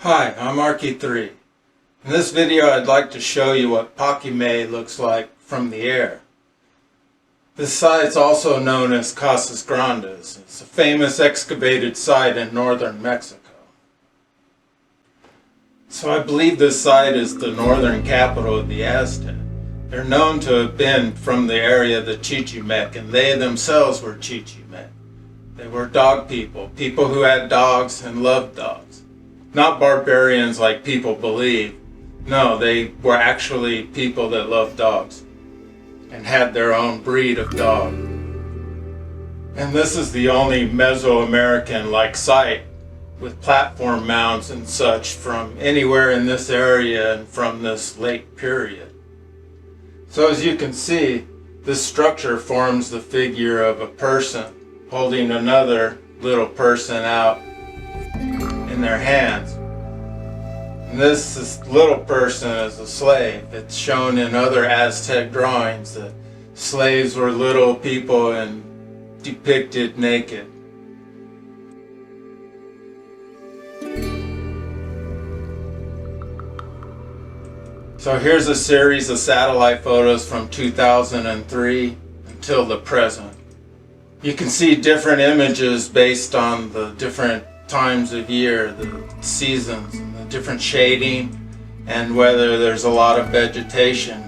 Hi, I'm Arky3. In this video I'd like to show you what Paquime looks like from the air. This site's also known as Casas. It's a famous excavated site in northern Mexico. So I believe this site is the northern capital of the Aztec. They're known to have been from the area of the Chichimec, and they themselves were Chichimec. They were dog people who had dogs and loved dogs. Not barbarians like people believe. No, they were actually people that loved dogs and had their own breed of dog. And this is the only Mesoamerican like site with platform mounds and such from anywhere in this area and from this late period. So as you can see, this structure forms the figure of a person holding another little person out in their hands. And this little person is a slave. It's shown in other Aztec drawings that slaves were little people and depicted naked. So here's a series of satellite photos from 2003 until the present. You can see different images based on the different times of year, the seasons, and the different shading, and whether there's a lot of vegetation.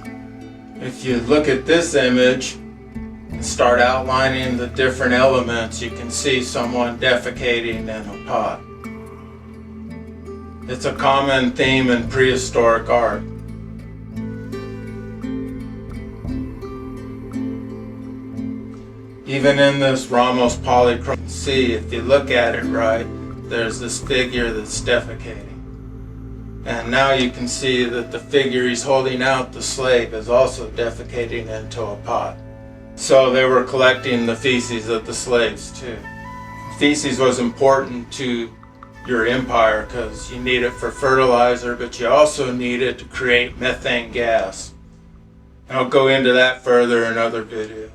If you look at this image and start outlining the different elements, you can see someone defecating in a pot. It's a common theme in prehistoric art. Even in this Ramos polychrome, see, if you look at it right, there's this figure that's defecating. And now you can see that the figure he's holding out, the slave, is also defecating into a pot. So they were collecting the feces of the slaves too. Feces was important to your empire because you need it for fertilizer, but you also need it to create methane gas. And I'll go into that further in other videos.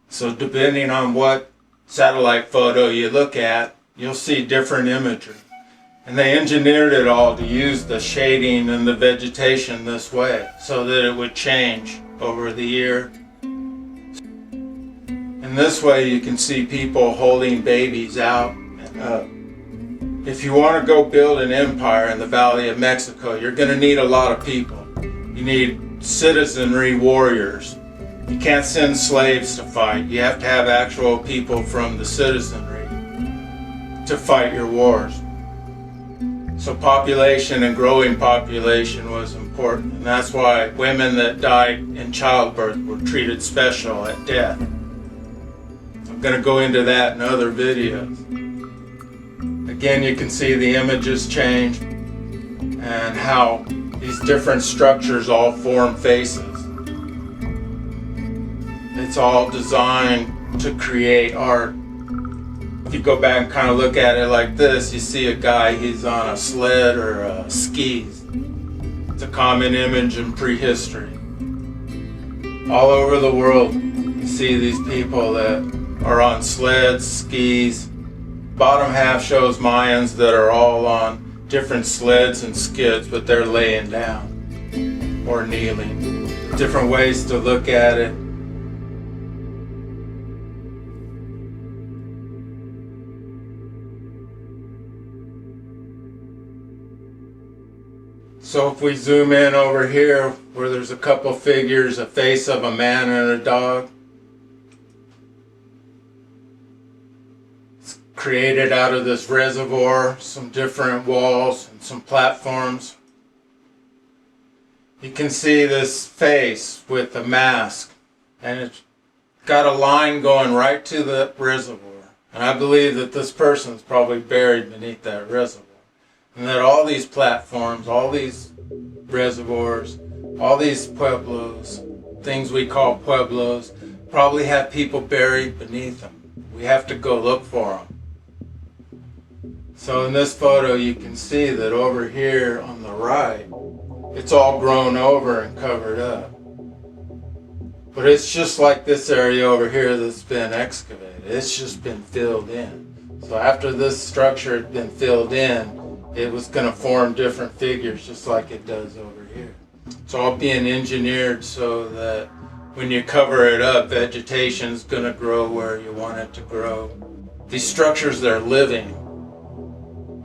So depending on what satellite photo you look at, you'll see different imagery. And they engineered it all to use the shading and the vegetation this way so that it would change over the year. And this way you can see people holding babies out and up. If you want to go build an empire in the Valley of Mexico, you're going to need a lot of people. You need citizenry warriors. You can't send slaves to fight. You have to have actual people from the citizenry to fight your wars. So population and growing population was important, and that's why women that died in childbirth were treated special at death. I'm going to go into that in other videos. Again, you can see the images change and how these different structures all form faces. It's all designed to create art. If you go back and kind of look at it like this, you see a guy, he's on a sled or skis. It's a common image in prehistory. All over the world, you see these people that are on sleds, skis. Bottom half shows Mayans that are all on different sleds and skids, but they're laying down or kneeling. Different ways to look at it. So if we zoom in over here where there's a couple figures, a face of a man and a dog. It's created out of this reservoir, some different walls and some platforms. You can see this face with a mask, and it's got a line going right to the reservoir. And I believe that this person's probably buried beneath that reservoir. And that all these platforms, all these reservoirs, all these pueblos, things we call pueblos, probably have people buried beneath them. We have to go look for them. So in this photo you can see that over here on the right, it's all grown over and covered up. But it's just like this area over here that's been excavated. It's just been filled in. So after this structure had been filled in, it was going to form different figures just like it does over here. It's all being engineered so that when you cover it up, vegetation's going to grow where you want it to grow. These structures, they're living.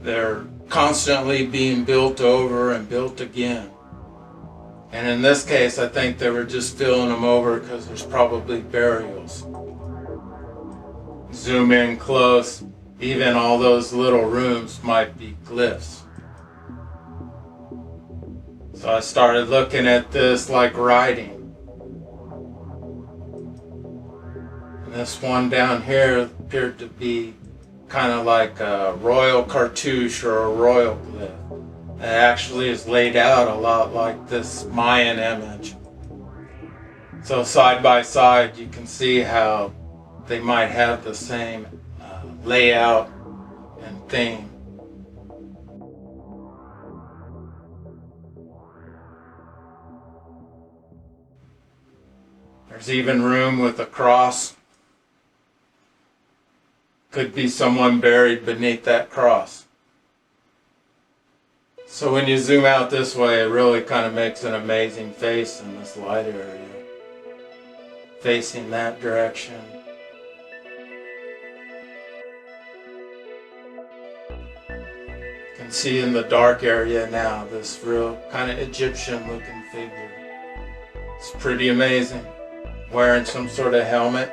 They're constantly being built over and built again. And in this case, I think they were just filling them over because there's probably burials. Zoom in close, even all those little rooms might be glyphs. So I started looking at this like writing. And this one down here appeared to be kind of like a royal cartouche or a royal glyph. It actually is laid out a lot like this Mayan image. So side by side you can see how they might have the same layout and theme. There's even room with a cross. Could be someone buried beneath that cross. So when you zoom out this way, it really kind of makes an amazing face in this light area, facing that direction. You can see in the dark area now this real kind of Egyptian looking figure. It's pretty amazing. Wearing some sort of helmet.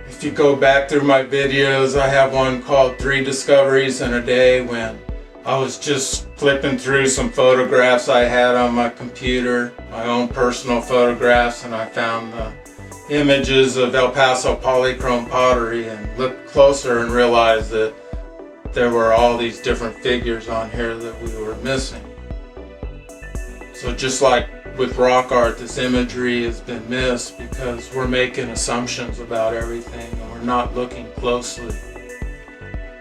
If you go back through my videos, I have one called 3 Discoveries in a Day, when I was just flipping through some photographs I had on my computer, my own personal photographs, and I found the images of El Paso polychrome pottery and looked closer and realized that there were all these different figures on here that we were missing. So just like with rock art, this imagery has been missed because we're making assumptions about everything and we're not looking closely.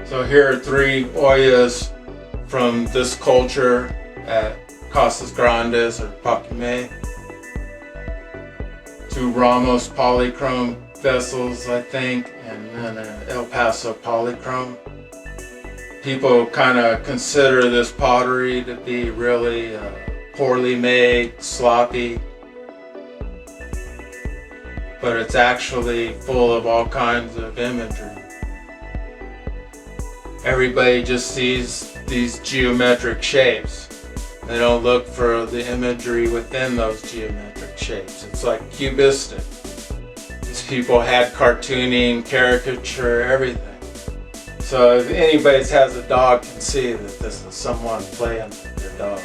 So here are 3 Oyas from this culture at Casas Grandes or Paquime. 2 Ramos polychrome vessels, I think, and then an El Paso polychrome. People kind of consider this pottery to be really poorly made, sloppy, but it's actually full of all kinds of imagery. Everybody just sees these geometric shapes. They don't look for the imagery within those geometric shapes. It's like cubistic. These people had cartooning, caricature, everything. So if anybody has a dog can see that this is someone playing with their dog,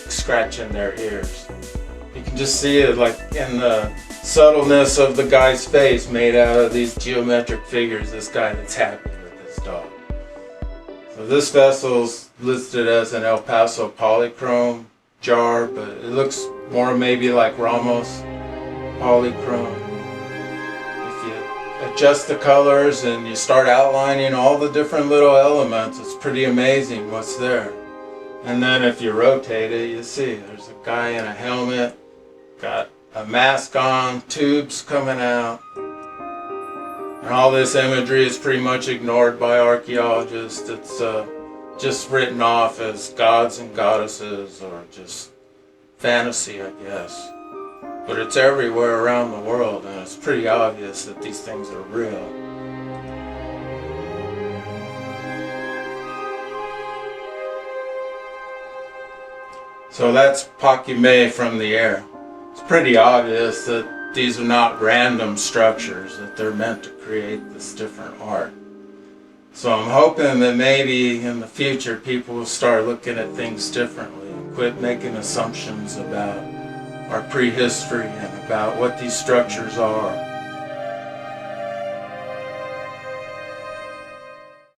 scratching their ears. You can just see it like in the subtleness of the guy's face made out of these geometric figures, this guy that's happy with his dog. So this vessel's listed as an El Paso polychrome jar, but it looks more maybe like Ramos polychrome. If you adjust the colors and you start outlining all the different little elements, it's pretty amazing what's there. And then if you rotate it, you see there's a guy in a helmet, got a mask on, tubes coming out. And all this imagery is pretty much ignored by archaeologists. It's just written off as gods and goddesses or just fantasy, I guess. But it's everywhere around the world, and it's pretty obvious that these things are real. So that's Paquime from the air. It's pretty obvious that these are not random structures, that they're meant to create this different art. So I'm hoping that maybe in the future people will start looking at things differently and quit making assumptions about our prehistory and about what these structures are.